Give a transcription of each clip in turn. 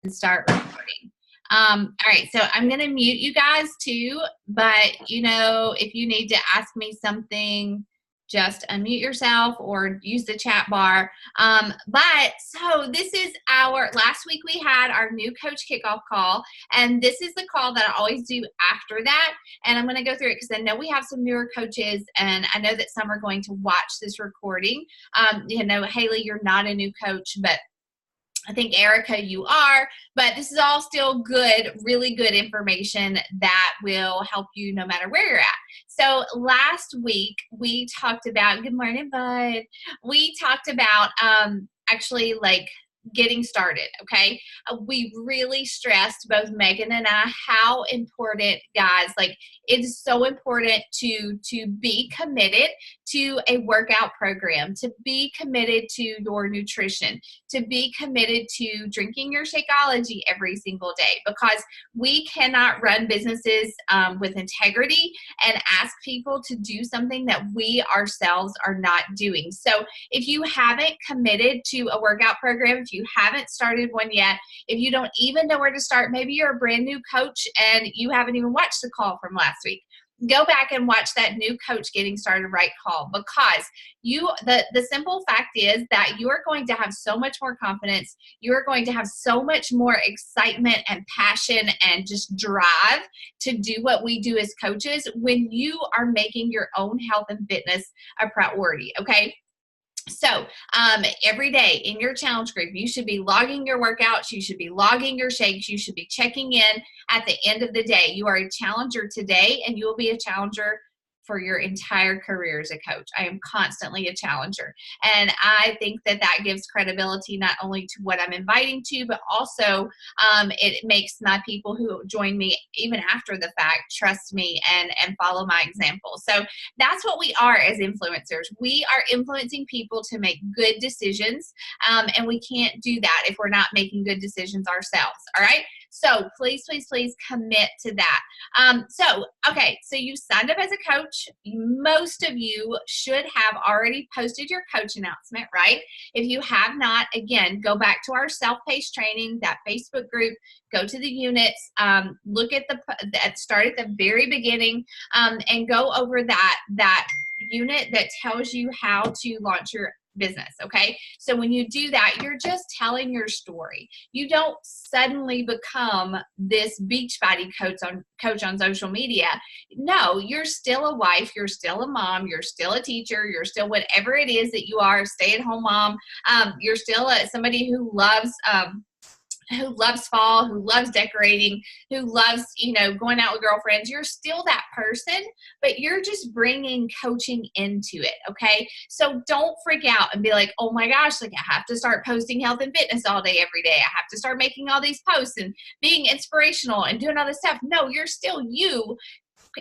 Start recording. All right, so I'm going to mute you guys too, but you know, if you need to ask me something, just unmute yourself or use the chat bar. But so this is our, last week we had our new coach kickoff call, and this is the call that I always do after that. And I'm going to go through it because I know we have some newer coaches, and I know that some are going to watch this recording. You know, Haley, you're not a new coach, but I think Erica, you are, but this is all still good, really good information that will help you no matter where you're at. So last week we talked about, good morning, bud. We talked about actually like getting started, okay? We really stressed, both Megan and I, how important, guys, like it is so important to be committed to a workout program, to be committed to your nutrition, to be committed to drinking your Shakeology every single day, because we cannot run businesses with integrity and ask people to do something that we ourselves are not doing. So if you haven't committed to a workout program, if you haven't started one yet, if you don't even know where to start, maybe you're a brand new coach and you haven't even watched the call from last week, go back and watch that new coach getting started right call, because the simple fact is that you are going to have so much more confidence. You are going to have so much more excitement and passion and just drive to do what we do as coaches when you are making your own health and fitness a priority, okay? So every day in your challenge group, you should be logging your workouts, you should be logging your shakes, you should be checking in at the end of the day. You are a challenger today, and you will be a challenger for your entire career as a coach. I am constantly a challenger. And I think that that gives credibility not only to what I'm inviting to, but also it makes my people who join me even after the fact trust me and follow my example. So that's what we are as influencers. We are influencing people to make good decisions, and we can't do that if we're not making good decisions ourselves. All right? So please, please, please commit to that. Okay, so you signed up as a coach. Most of you should have already posted your coach announcement, right? If you have not, again, go back to our self-paced training, that Facebook group, go to the units, look at start at the very beginning, and go over that unit that tells you how to launch your business, okay? So when you do that, you're just telling your story. You don't suddenly become this beachbody coach on social media. No, you're still a wife, you're still a mom, you're still a teacher, you're still whatever it is that you are, stay-at-home mom. You're still somebody who loves fall, who loves decorating, who loves, you know, going out with girlfriends. You're still that person, but you're just bringing coaching into it, okay? So don't freak out and be like, oh my gosh, like I have to start posting health and fitness all day, every day. I have to start making all these posts and being inspirational and doing all this stuff. No, you're still you.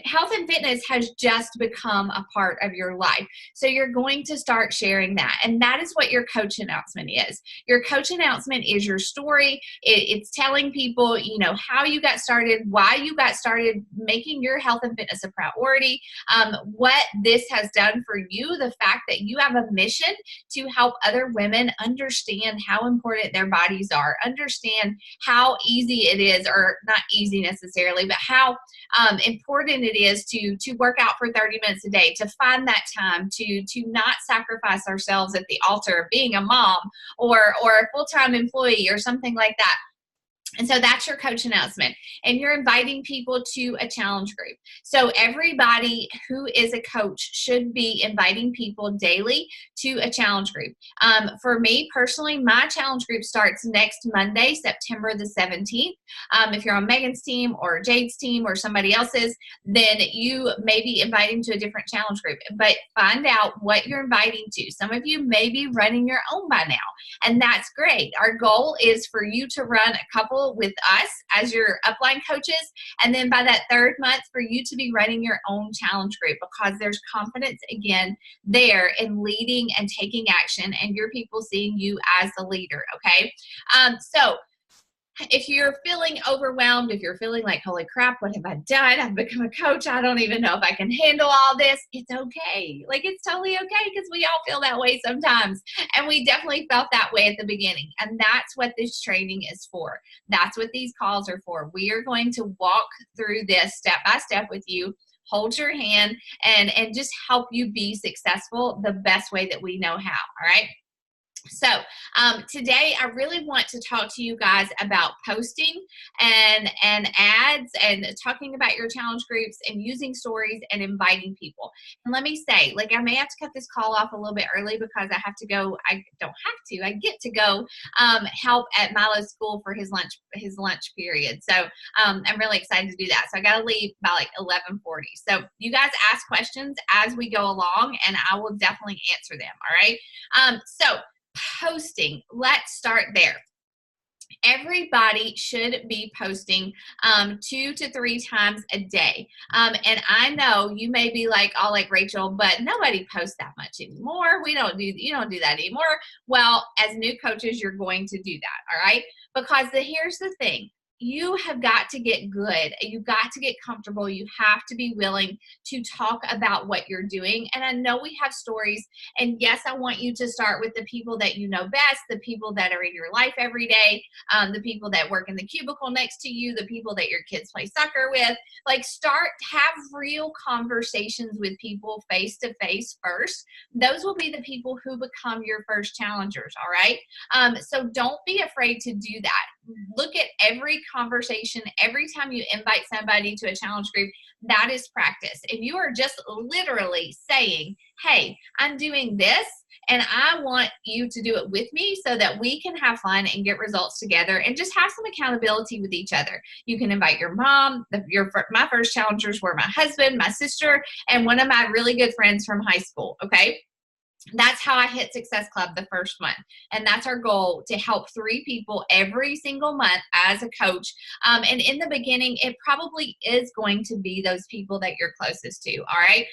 Health and fitness has just become a part of your life. So you're going to start sharing that. And that is what your coach announcement is. Your coach announcement is your story. It's telling people, you know, how you got started, why you got started, making your health and fitness a priority, what this has done for you, the fact that you have a mission to help other women understand how important their bodies are, understand how easy it is, or not easy necessarily, but how important it is to work out for 30 minutes a day, to find that time, to not sacrifice ourselves at the altar of being a mom or a full-time employee or something like that. And so that's your coach announcement. And you're inviting people to a challenge group. So everybody who is a coach should be inviting people daily to a challenge group. For me personally, my challenge group starts next Monday, September the 17th. If you're on Megan's team or Jade's team or somebody else's, then you may be inviting to a different challenge group. But find out what you're inviting to. Some of you may be running your own by now, and that's great. Our goal is for you to run a couple with us as your upline coaches, and then by that third month for you to be running your own challenge group, because there's confidence again there in leading and taking action, and your people seeing you as the leader, okay? So if you're feeling overwhelmed, if you're feeling like, holy crap, what have I done? I've become a coach. I don't even know if I can handle all this. It's okay. Like, it's totally okay, because we all feel that way sometimes. And we definitely felt that way at the beginning. And that's what this training is for. That's what these calls are for. We are going to walk through this step by step with you, hold your hand, and just help you be successful the best way that we know how. All right. So today I really want to talk to you guys about posting and ads, and talking about your challenge groups and using stories and inviting people. And let me say, like, I may have to cut this call off a little bit early because I have to go. I don't have to. I get to go help at Milo's school for his lunch period. So I'm really excited to do that. So I got to leave by like 11:40. So you guys ask questions as we go along, and I will definitely answer them. All right. So posting, let's start there. Everybody should be posting 2 to 3 times a day. And I know you may be like, all like Rachel, but nobody posts that much anymore. You don't do that anymore. Well, as new coaches, you're going to do that. All right. Because here's the thing. You have got to get good. You've got to get comfortable. You have to be willing to talk about what you're doing. And I know we have stories. And yes, I want you to start with the people that you know best, the people that are in your life every day, the people that work in the cubicle next to you, the people that your kids play soccer with. Like, have real conversations with people face to face first. Those will be the people who become your first challengers. All right. So don't be afraid to do that. Look at every conversation, every time you invite somebody to a challenge group, that is practice. If you are just literally saying, hey, I'm doing this, and I want you to do it with me so that we can have fun and get results together and just have some accountability with each other. You can invite your mom. My first challengers were my husband, my sister, and one of my really good friends from high school. Okay. That's how I hit Success Club the first month. And that's our goal, to help 3 people every single month as a coach. And in the beginning, it probably is going to be those people that you're closest to. All right.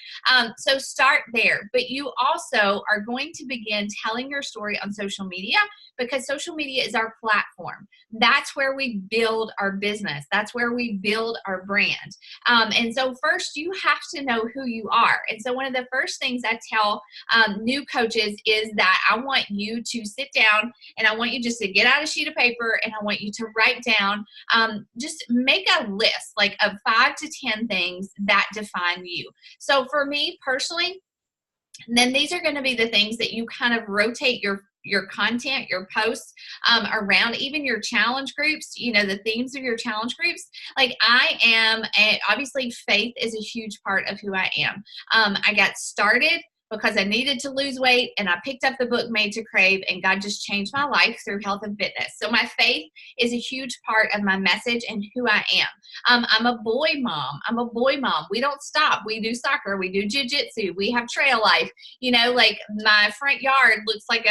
So start there. But you also are going to begin telling your story on social media, because social media is our platform. That's where we build our business. That's where we build our brand. And so first, you have to know who you are. And so one of the first things I tell new coaches is that I want you to sit down, and I want you just to get out a sheet of paper, and I want you to write down, just make a list like of 5 to 10 things that define you. So for me personally, then these are going to be the things that you kind of rotate your content, your posts around, even your challenge groups, the themes of your challenge groups. Like, obviously faith is a huge part of who I am. I got started because I needed to lose weight, and I picked up the book Made to Crave, and God just changed my life through health and fitness. So my faith is a huge part of my message and who I am. I'm a boy mom. We don't stop. We do soccer. We do jiu-jitsu. We have trail life. Like, my front yard looks like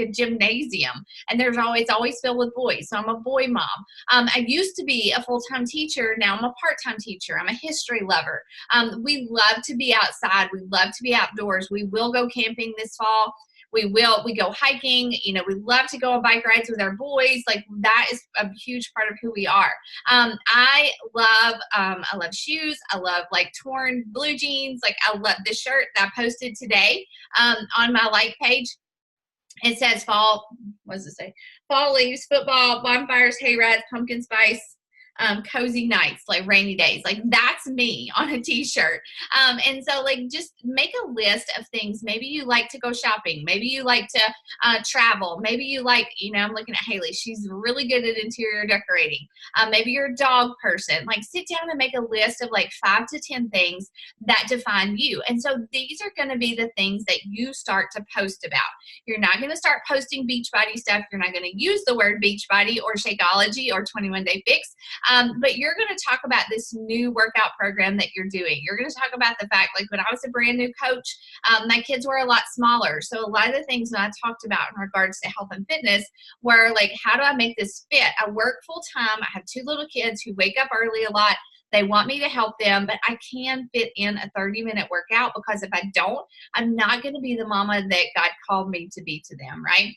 a gymnasium, and there's always filled with boys. So I'm a boy mom. I used to be a full-time teacher. Now I'm a part-time teacher. I'm a history lover. We love to be outside. We love to be outdoors. We will go camping this fall. We go hiking. We love to go on bike rides with our boys. Like, that is a huge part of who we are. I love shoes. I love like torn blue jeans. Like, I love the shirt that I posted today on my like page. It says fall. What does it say? Fall leaves, football, bonfires, hay rides, pumpkin spice, cozy nights, like rainy days. Like, that's me on a t-shirt. And so, like, just make a list of things. Maybe you like to go shopping. Maybe you like to travel. Maybe you like, I'm looking at Haley. She's really good at interior decorating. Maybe you're a dog person. Like, sit down and make a list of like 5 to 10 things that define you. And so these are going to be the things that you start to post about. You're not going to start posting Beachbody stuff. You're not going to use the word Beachbody or Shakeology or 21 Day Fix. But you're going to talk about this new workout program that you're doing. You're going to talk about the fact, like, when I was a brand new coach, my kids were a lot smaller. So a lot of the things that I talked about in regards to health and fitness were like, how do I make this fit? I work full time. I have 2 little kids who wake up early a lot. They want me to help them, but I can fit in a 30-minute workout, because if I don't, I'm not going to be the mama that God called me to be to them, right?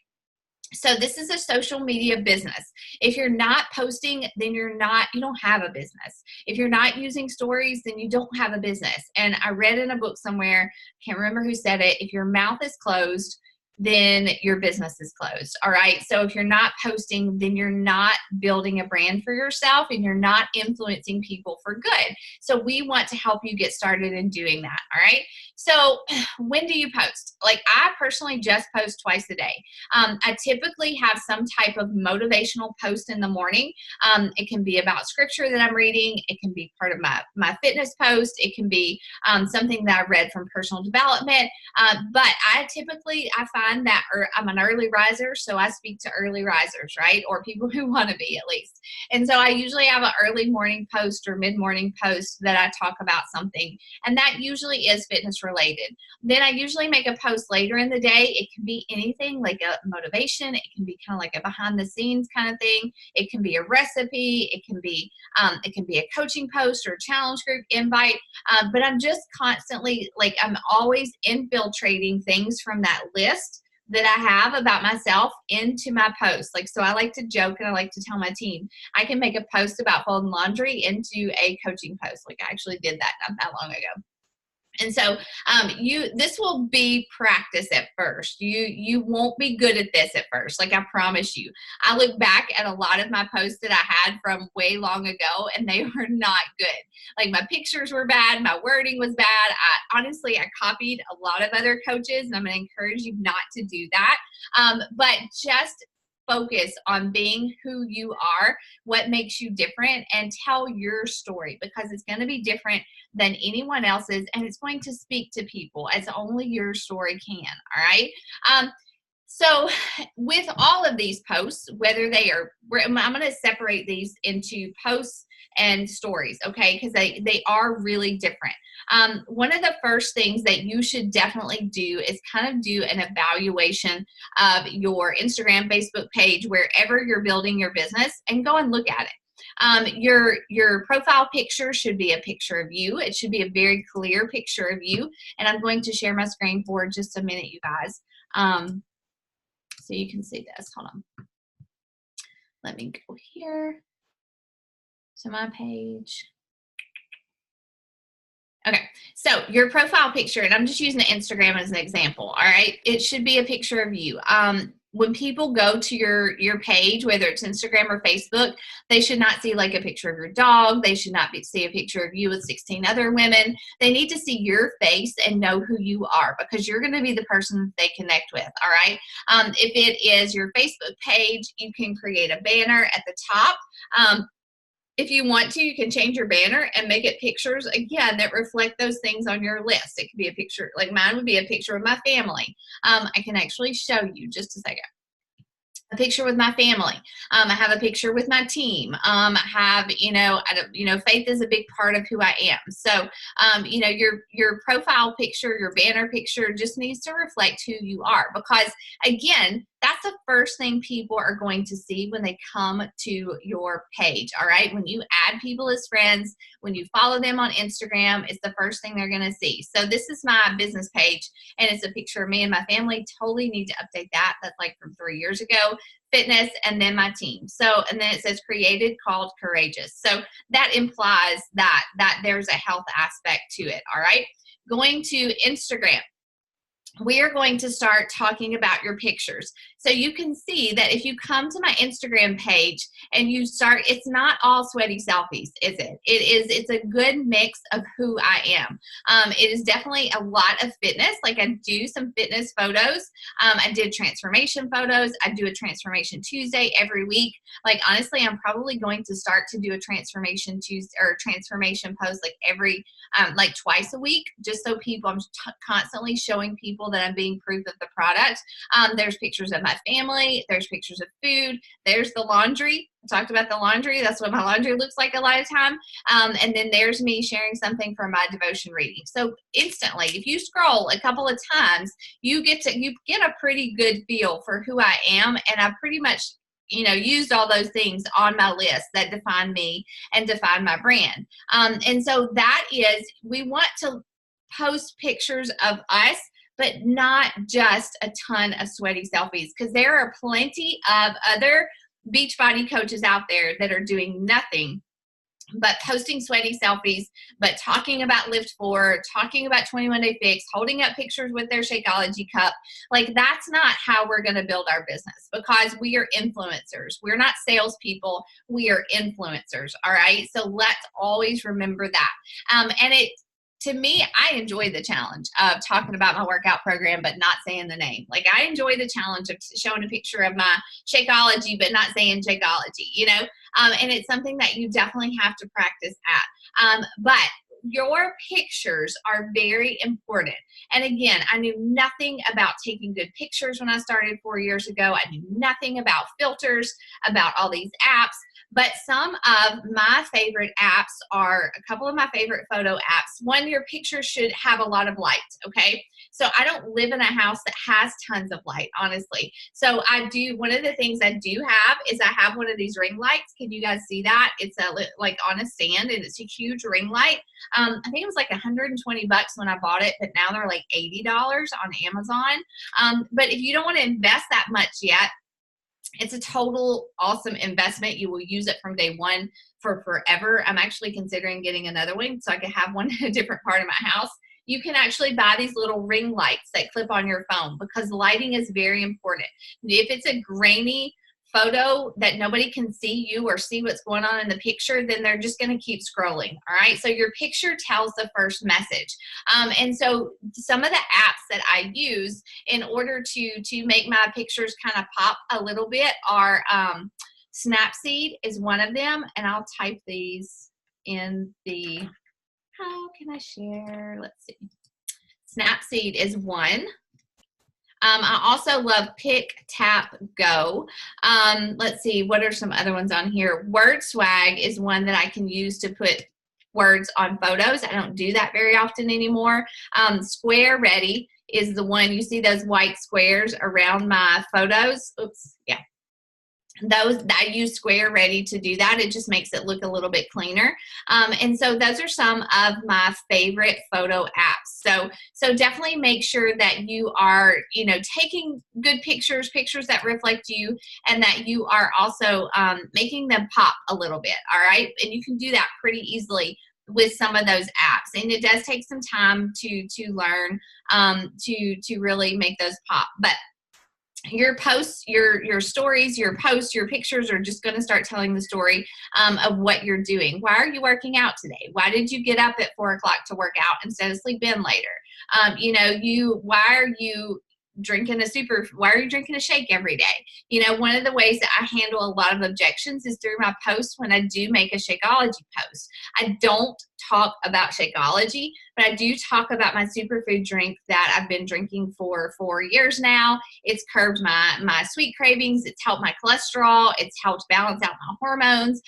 So this is a social media business. If you're not posting, then you don't have a business. If you're not using stories, then you don't have a business. And I read in a book somewhere, can't remember who said it, if your mouth is closed, then your business is closed. All right. So if you're not posting, then you're not building a brand for yourself and you're not influencing people for good. So we want to help you get started in doing that. All right. So when do you post? Like I personally just post twice a day. I typically have some type of motivational post in the morning. It can be about scripture that I'm reading. It can be part of my fitness post. It can be something that I read from personal development. But I find that I'm an early riser, so I speak to early risers, right? Or people who want to be at least. And so I usually have an early morning post or mid-morning post that I talk about something. And that usually is fitness related. Then I usually make a post later in the day. It can be anything like a motivation. It can be kind of like a behind the scenes kind of thing. It can be a recipe. It can be a coaching post or a challenge group invite. But I'm just constantly, like, I'm always infiltrating things from that list that I have about myself into my posts. Like, so I like to joke and I like to tell my team, I can make a post about folding laundry into a coaching post. Like I actually did that not that long ago. And so this will be practice at first. You won't be good at this at first, like I promise you. I look back at a lot of my posts that I had from way long ago, and they were not good. Like my pictures were bad, my wording was bad. Honestly, I copied a lot of other coaches, and I'm going to encourage you not to do that. But just focus on being who you are, what makes you different, and tell your story, because it's going to be different than anyone else's, and it's going to speak to people as only your story can. All right. So with all of these posts, whether they are, I'm going to separate these into posts and stories, okay, because they are really different. One of the first things that you should definitely do is kind of do an evaluation of your Instagram, Facebook page, wherever you're building your business, and go and look at it. Your profile picture should be a picture of you. It should be a very clear picture of you. And I'm going to share my screen for just a minute, you guys. So you can see this. Hold on. Let me go here to my page. Okay, so your profile picture, and I'm just using Instagram as an example, all right? It should be a picture of you. When people go to your page, whether it's Instagram or Facebook, they should not see like a picture of your dog. They should not see a picture of you with 16 other women. They need to see your face and know who you are, because you're going to be the person they connect with, all right? If it is your Facebook page, you can create a banner at the top. If you want to, you can change your banner and make it pictures, again, that reflect those things on your list. It could be a picture, like mine would be a picture of my family. I can actually show you just a second. A picture with my family. I have a picture with my team. I have, faith is a big part of who I am. So, your profile picture, your banner picture just needs to reflect who you are, because again, that's the first thing people are going to see when they come to your page. All right. When you add people as friends, when you follow them on Instagram, it's the first thing they're going to see. So this is my business page, and it's a picture of me and my family. Totally need to update that. That's like from 3 years ago. Fitness, and then my team. So, and then it says created, called, courageous. So that implies that there's a health aspect to it. All right. Going to Instagram, we are going to start talking about your pictures. So you can see that if you come to my Instagram page and you start, it's not all sweaty selfies, is it? It's a good mix of who I am. It is definitely a lot of fitness. Like I do some fitness photos. I did transformation photos. I do a transformation Tuesday every week. Like honestly, I'm probably going to start to do a transformation Tuesday or transformation post like every, like twice a week, just so people, I'm constantly showing people that I'm being proof of the product. There's pictures of my family. There's pictures of food. There's the laundry. I talked about the laundry. That's what my laundry looks like a lot of time. And then there's me sharing something from my devotion reading. So instantly, if you scroll a couple of times, you get a pretty good feel for who I am. And I pretty much used all those things on my list that define me and define my brand. And so that is, we want to post pictures of us, but not just a ton of sweaty selfies, because there are plenty of other beach body coaches out there that are doing nothing but posting sweaty selfies, but talking about Lift 4, talking about 21 Day Fix, holding up pictures with their Shakeology cup. Like, that's not how we're going to build our business, because we are influencers. We're not salespeople. We are influencers. All right. So let's always remember that. To me, I enjoy the challenge of talking about my workout program, but not saying the name. Like, I enjoy the challenge of showing a picture of my Shakeology, but not saying Shakeology, you know? And it's something that you definitely have to practice at. But your pictures are very important. And again, I knew nothing about taking good pictures when I started 4 years ago. I knew nothing about filters, about all these apps. But some of my favorite apps are a couple of my favorite photo apps. One, your picture should have a lot of light, okay? So I don't live in a house that has tons of light, honestly. So one of the things I do have is I have one of these ring lights. Can you guys see that? It's like on a stand, and it's a huge ring light. I think it was like $120 when I bought it, but now they're like $80 on Amazon. But if you don't want to invest that much yet, it's a total awesome investment. You will use it from day one for forever. I'm actually considering getting another one so I can have one in a different part of my house. You can actually buy these little ring lights that clip on your phone, because lighting is very important. If it's a grainy photo that nobody can see you or see what's going on in the picture, then they're just going to keep scrolling. All right. So your picture tells the first message. And so some of the apps that I use in order to make my pictures kind of pop a little bit are Snapseed is one of them. And I'll type these in the, how can I share? Let's see. Snapseed is one. I also love Pic, Tap, Go. Let's see, what are some other ones on here? Word Swag is one that I can use to put words on photos. I don't do that very often anymore. Square Ready is the one, you see those white squares around my photos. Oops, yeah. Those, I use Square Ready to do that. It just makes it look a little bit cleaner. And so those are some of my favorite photo apps. So definitely make sure that you are, taking good pictures, pictures that reflect you, and that you are also making them pop a little bit. All right. And you can do that pretty easily with some of those apps. And it does take some time to learn to really make those pop. But your posts, your stories, your posts, your pictures are just going to start telling the story of what you're doing. Why are you working out today? Why did you get up at 4 o'clock to work out instead of sleep in later? Why are you drinking a shake every day? One of the ways that I handle a lot of objections is through my posts when I do make a Shakeology post. I don't talk about Shakeology, but I do talk about my superfood drink that I've been drinking for 4 years now. It's curbed my sweet cravings. It's helped my cholesterol. It's helped balance out my hormones.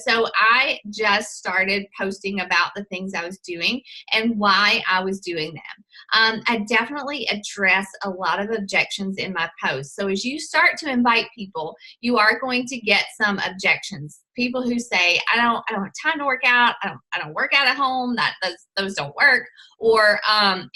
So I just started posting about the things I was doing and why I was doing them. I definitely address a lot of objections in my posts. So as you start to invite people, you are going to get some objections. People who say, I don't have time to work out. I don't work out at home. Those don't work. Or, I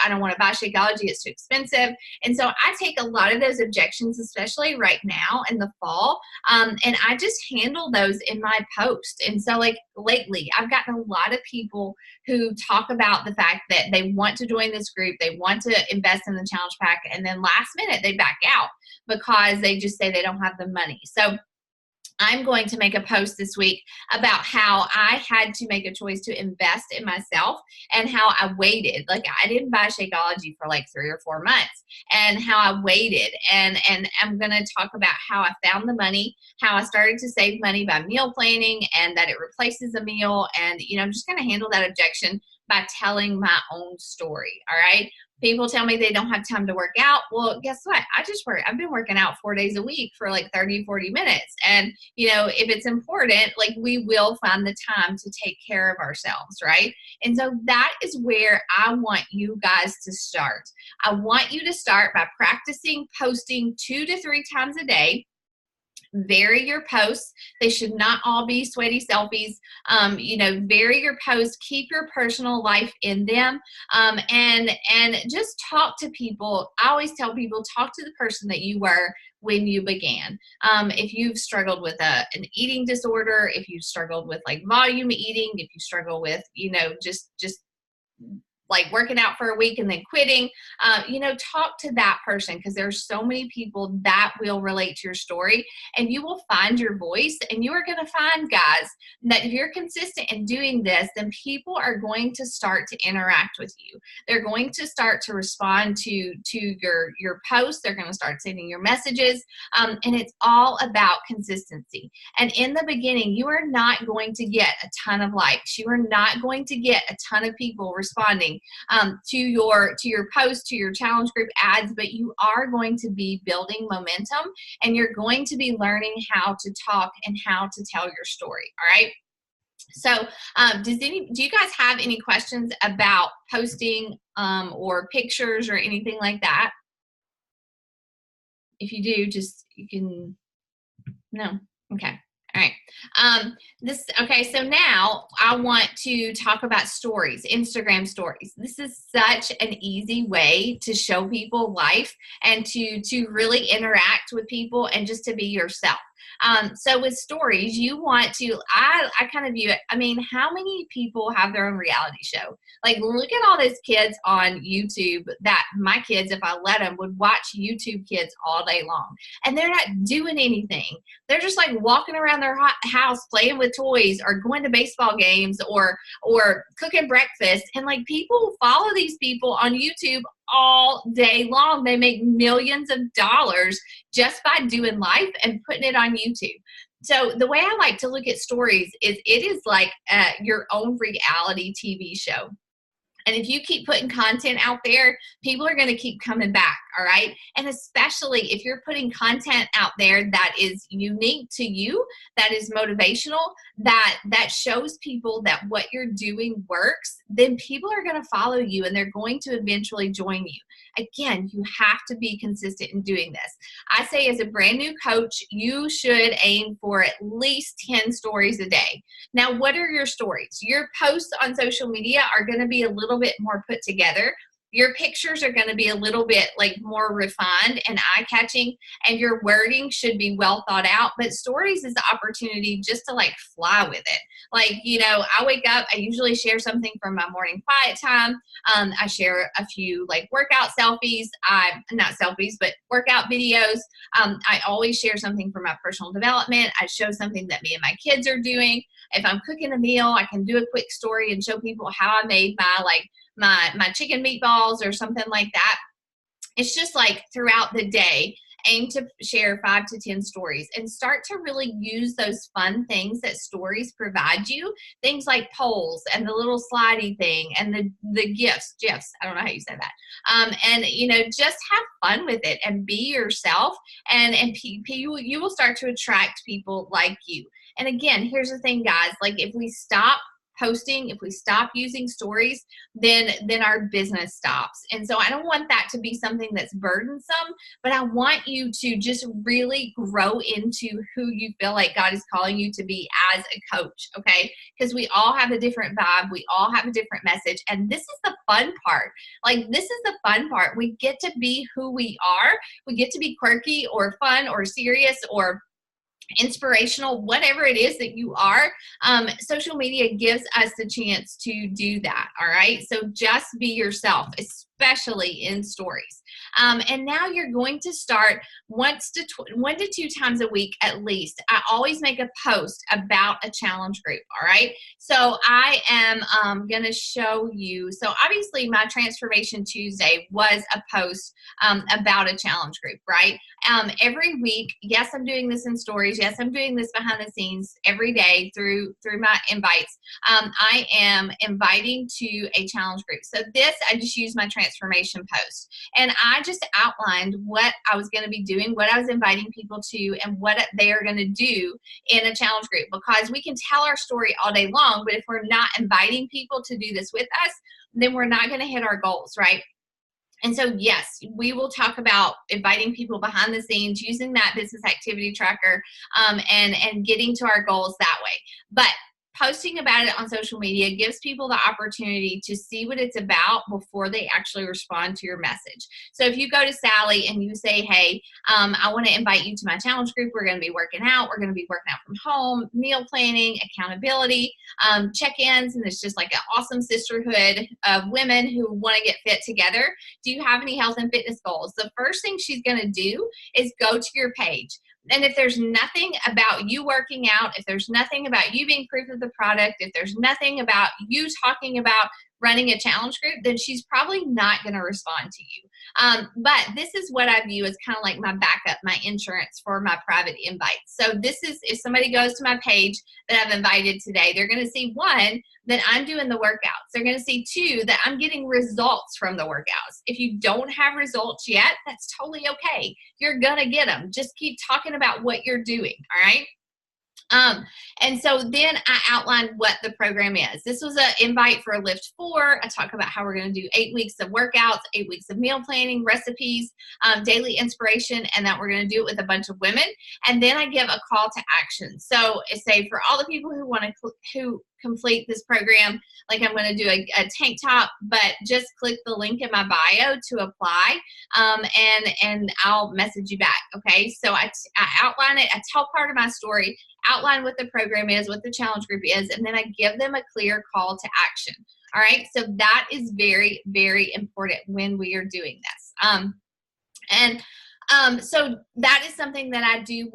don't want to buy Shakeology. It's too expensive. And so I take a lot of those objections, especially right now in the fall, and I just handle those in my post. And so like lately, I've gotten a lot of people who talk about the fact that they want to join this group. They want to invest in the challenge pack. And then last minute they back out because they just say they don't have the money. So I'm going to make a post this week about how I had to make a choice to invest in myself and how I waited. Like, I didn't buy Shakeology for like 3 or 4 months, and how I waited. And I'm going to talk about how I found the money, how I started to save money by meal planning, and that it replaces a meal. And, I'm just going to handle that objection by telling my own story. All right. People tell me they don't have time to work out. Well, guess what? I've been working out 4 days a week for like 30, 40 minutes. And, if it's important, like, we will find the time to take care of ourselves, right? And so that is where I want you guys to start. I want you to start by practicing posting 2 to 3 times a day. Vary your posts. They should not all be sweaty selfies. You know, vary your posts. Keep your personal life in them, and just talk to people. I always tell people, talk to the person that you were when you began. If you've struggled with an eating disorder, if you've struggled with like volume eating, if you struggle with, you know, just like working out for a week and then quitting, you know, talk to that person, because there's so many people that will relate to your story, and you will find your voice. And you are going to find, guys, that if you're consistent in doing this, then people are going to start to interact with you. They're going to start to respond to your posts. They're going to start sending your messages, and it's all about consistency. And in the beginning, you are not going to get a ton of likes. You are not going to get a ton of people responding to your post, to your challenge group ads, but you are going to be building momentum, and you're going to be learning how to talk and how to tell your story. All right. So do you guys have any questions about posting or pictures or anything like that? If you do, just, you can, no. Okay. All right. Okay, so now I want to talk about stories, Instagram stories. This is such an easy way to show people life and to really interact with people and just to be yourself. So with stories, you want to, I kind of view it, I mean, how many people have their own reality show? Like, look at all those kids on YouTube that my kids, if I let them, would watch YouTube Kids all day long. And they're not doing anything. They're just like walking around their house playing with toys, or going to baseball games, or cooking breakfast. And like, people follow these people on YouTube all day long. They make millions of dollars just by doing life and putting it on YouTube. So the way I like to look at stories is it is like your own reality TV show. And if you keep putting content out there, people are going to keep coming back, all right? And especially if you're putting content out there that is unique to you, that is motivational, that shows people that what you're doing works, then people are going to follow you, and they're going to eventually join you. Again, you have to be consistent in doing this. I say, as a brand new coach, you should aim for at least 10 stories a day. Now, what are your stories? Your posts on social media are going to be a little bit more put together. Your pictures are going to be a little bit like more refined and eye-catching, and your wording should be well thought out. But stories is the opportunity just to like fly with it. Like, you know, I wake up, I usually share something from my morning quiet time. I share a few like workout selfies, not selfies, but workout videos. I always share something from my personal development. I show something that me and my kids are doing. If I'm cooking a meal, I can do a quick story and show people how I made my chicken meatballs or something like that. It's just like throughout the day, aim to share 5 to 10 stories, and start to really use those fun things that stories provide you. Things like polls and the little slidey thing and the GIFs. I don't know how you say that. And, you know, just have fun with it and be yourself, and you will start to attract people like you. And again, here's the thing, guys, like, if we stop posting, if we stop using stories, then our business stops. And so I don't want that to be something that's burdensome, but I want you to just really grow into who you feel like God is calling you to be as a coach, okay? Because we all have a different vibe. We all have a different message. And this is the fun part. Like, this is the fun part. We get to be who we are. We get to be quirky or fun or serious or inspirational, whatever it is that you are. Social media gives us the chance to do that. All right. So just be yourself, especially in stories. And now you're going to start 1 to 2 times a week at least. I always make a post about a challenge group. All right. So I am going to show you. So obviously my Transformation Tuesday was a post about a challenge group, right? Every week, yes, I'm doing this in stories. Yes, I'm doing this behind the scenes every day through my invites. I am inviting to a challenge group. So this, I just used my transformation post, and I just outlined what I was going to be doing, what I was inviting people to, and what they are going to do in a challenge group. Because we can tell our story all day long, but if we're not inviting people to do this with us, then we're not going to hit our goals, right? And so, yes, we will talk about inviting people behind the scenes, using that business activity tracker, and getting to our goals that way. But posting about it on social media gives people the opportunity to see what it's about before they actually respond to your message. So if you go to Sally and you say, hey, I want to invite you to my challenge group. We're going to be working out. We're going to be working out from home, meal planning, accountability, check-ins, and it's just like an awesome sisterhood of women who want to get fit together. Do you have any health and fitness goals? The first thing she's going to do is go to your page. And if there's nothing about you working out, if there's nothing about you being proof of the product, if there's nothing about you talking about running a challenge group, then she's probably not going to respond to you. But this is what I view as kind of like my backup, my insurance for my private invites. So this is, if somebody goes to my page that I've invited today, they're going to see, one, that I'm doing the workouts. They're going to see, two, that I'm getting results from the workouts. If you don't have results yet, that's totally okay. You're going to get them. Just keep talking about what you're doing, all right? And so then I outlined what the program is. This was an invite for a Lift 4. I talk about how we're going to do 8 weeks of workouts, 8 weeks of meal planning, recipes, daily inspiration, and that we're going to do it with a bunch of women. And then I give a call to action. So say for all the people who want to, who complete this program, like I'm going to do a tank top, but just click the link in my bio to apply, and I'll message you back. Okay, so I outline it. I tell part of my story, outline what the program is, what the challenge group is, and then I give them a clear call to action. All right, so that is very, very important when we are doing this. So that is something that I do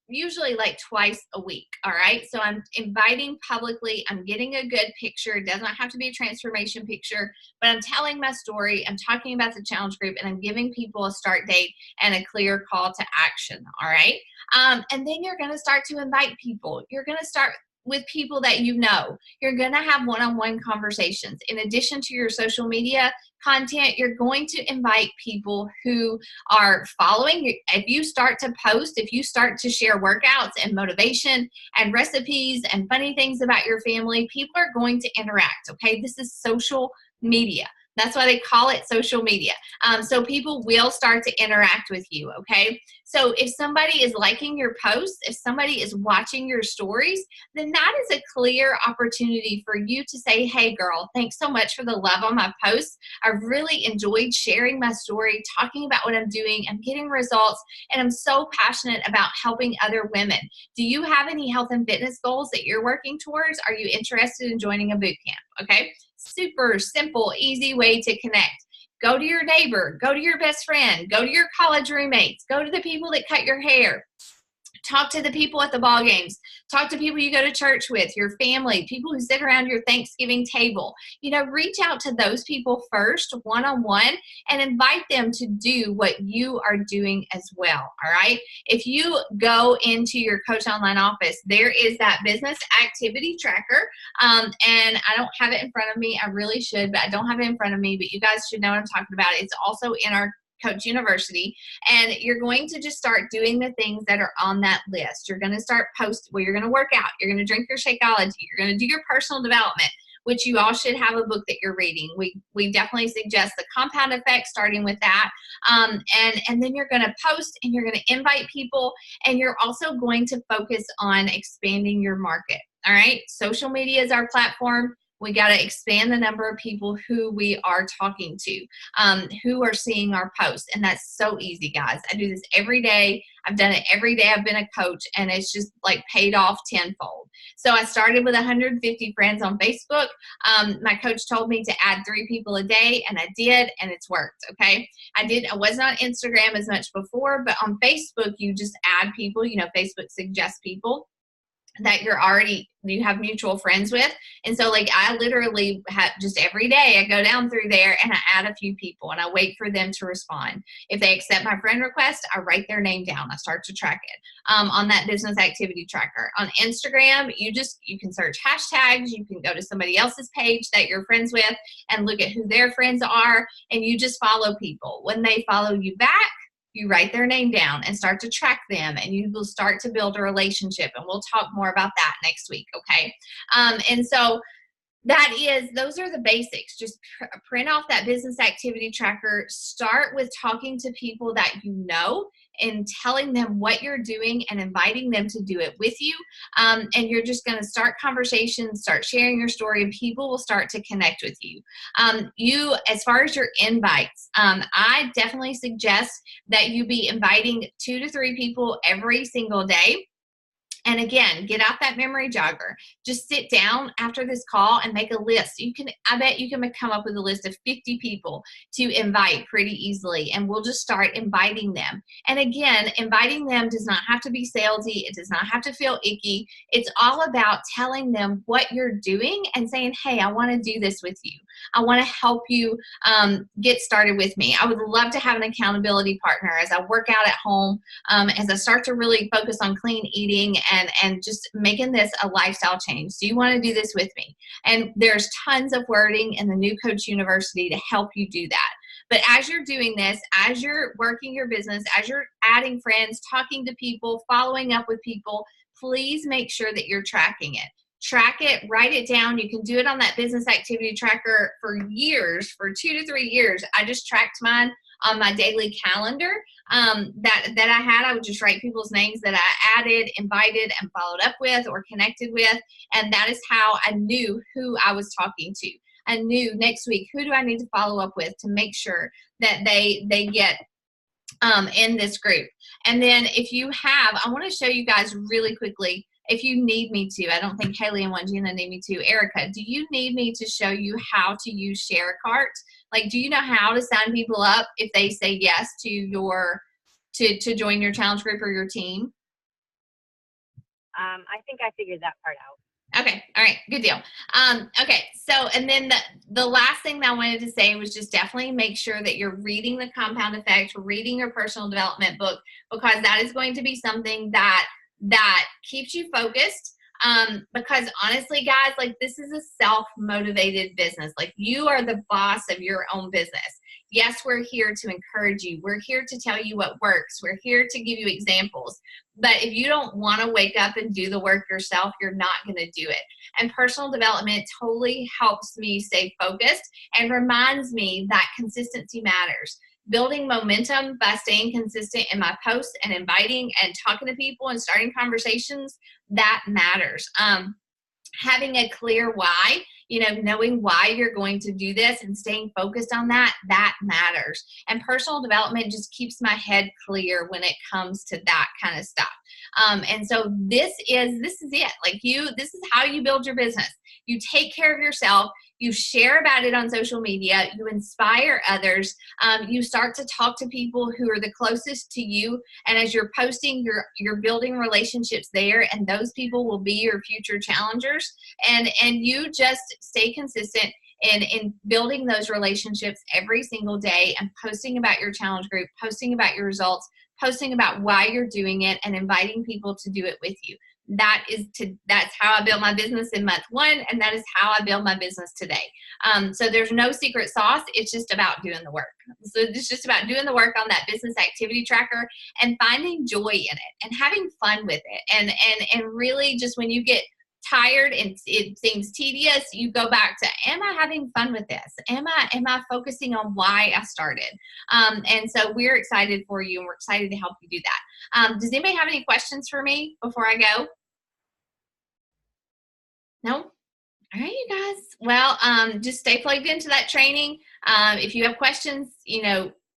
usually like twice a week. All right, so I'm inviting publicly. I'm getting a good picture. It does not have to be a transformation picture, but I'm telling my story. I'm talking about the challenge group, and I'm giving people a start date and a clear call to action. All right, and then you're going to start to invite people. You're going to start with people that you know. You're going to have one-on-one conversations. In addition to your social media content, you're going to invite people who are following. If you start to post, if you start to share workouts and motivation and recipes and funny things about your family, people are going to interact, okay? This is social media. That's why they call it social media. So people will start to interact with you, okay? So if somebody is liking your posts, if somebody is watching your stories, then that is a clear opportunity for you to say, hey girl, thanks so much for the love on my posts. I've really enjoyed sharing my story, talking about what I'm doing. I'm getting results, and I'm so passionate about helping other women. Do you have any health and fitness goals that you're working towards? Are you interested in joining a boot camp? Okay, super simple, easy way to connect. Go to your neighbor, go to your best friend, go to your college roommates, go to the people that cut your hair. Talk to the people at the ball games. Talk to people you go to church with, your family, people who sit around your Thanksgiving table. You know, reach out to those people first, one-on-one, and invite them to do what you are doing as well, all right? If you go into your Coach Online office, there is that business activity tracker, and I don't have it in front of me. I really should, but I don't have it in front of me, but you guys should know what I'm talking about. It's also in our Coach University, and you're going to just start doing the things that are on that list. You're going to start you're going to work out, you're going to drink your Shakeology, you're going to do your personal development, which you all should have a book that you're reading. We definitely suggest The Compound Effect, starting with that, and then you're going to post, and you're going to invite people, and you're also going to focus on expanding your market. All right, social media is our platform. We got to expand the number of people who we are talking to, who are seeing our posts. And that's so easy, guys. I do this every day. I've done it every day I've been a coach, and it's just like paid off tenfold. So I started with 150 friends on Facebook. My coach told me to add 3 people a day, and I did, and it's worked, okay? I wasn't on Instagram as much before, but on Facebook, you just add people. You know, Facebook suggests people that you have mutual friends with. And so like I literally have just every day I go down through there and I add a few people, and I wait for them to respond. If they accept my friend request, I write their name down. I start to track it on that business activity tracker. On Instagram, you can search hashtags. You can go to somebody else's page that you're friends with and look at who their friends are, and you just follow people. When they follow you back, you write their name down and start to track them, and you will start to build a relationship, and we'll talk more about that next week, okay? And so Those are the basics. Just print off that business activity tracker. Start with talking to people that you know and telling them what you're doing and inviting them to do it with you. And you're just going to start conversations, start sharing your story, and people will start to connect with you. As far as your invites, I definitely suggest that you be inviting 2 to 3 people every single day. And again, get out that memory jogger. Just sit down after this call and make a list. I bet you can come up with a list of 50 people to invite pretty easily, and we'll just start inviting them. And again, inviting them does not have to be salesy. It does not have to feel icky. It's all about telling them what you're doing and saying, hey, I want to do this with you. I want to help you get started with me. I would love to have an accountability partner as I work out at home, as I start to really focus on clean eating and just making this a lifestyle change. Do you want to do this with me? And there's tons of wording in the New Coach University to help you do that. But as you're doing this, as you're working your business, as you're adding friends, talking to people, following up with people, please make sure that you're tracking it. Track it, write it down. You can do it on that business activity tracker for years, for 2 to 3 years. I just tracked mine on my daily calendar that I had. I would just write people's names that I added, invited, and followed up with or connected with. And that is how I knew who I was talking to. I knew next week, who do I need to follow up with to make sure that they get in this group. And then if you have, I want to show you guys really quickly, if you need me to, I don't think Haley and Wangina need me to. Erica, do you need me to show you how to use Share Cart? Like, do you know how to sign people up if they say yes to your, to join your challenge group or your team? I think I figured that part out. Okay. All right. Good deal. Okay. So, and then the last thing that I wanted to say was just definitely make sure that you're reading the Compound Effect, reading your personal development book, because that is going to be something that keeps you focused. Because honestly, guys, like, this is a self-motivated business. Like, you are the boss of your own business. Yes, we're here to encourage you. We're here to tell you what works. We're here to give you examples. But if you don't want to wake up and do the work yourself, you're not going to do it. And personal development totally helps me stay focused and reminds me that consistency matters. Building momentum by staying consistent in my posts and inviting and talking to people and starting conversations, that matters. Having a clear why, knowing why you're going to do this and staying focused on that matters. And personal development just keeps my head clear when it comes to that kind of stuff. And so this is it. Like, this is how you build your business. You take care of yourself. You share about it on social media. You inspire others. You start to talk to people who are the closest to you. And as you're posting, you're building relationships there, and those people will be your future challengers. And you just stay consistent in building those relationships every single day and posting about your challenge group, posting about your results, posting about why you're doing it, and inviting people to do it with you. That's how I built my business in month 1, and that is how I build my business today. So there's no secret sauce. It's just about doing the work. So it's just about doing the work on that business activity tracker and finding joy in it and having fun with it. And really, just when you get tired and it seems tedious, you go back to, am I having fun with this? Am I focusing on why I started? And so we're excited for you, and we're excited to help you do that. Does anybody have any questions for me before I go? No? All right, you guys. Well, just stay plugged into that training. If you have questions,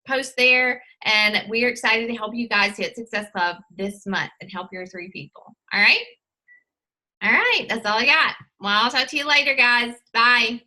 post there, and we're excited to help you guys hit Success Club this month and help your 3 people. All right? All right, that's all I got. Well, I'll talk to you later, guys. Bye.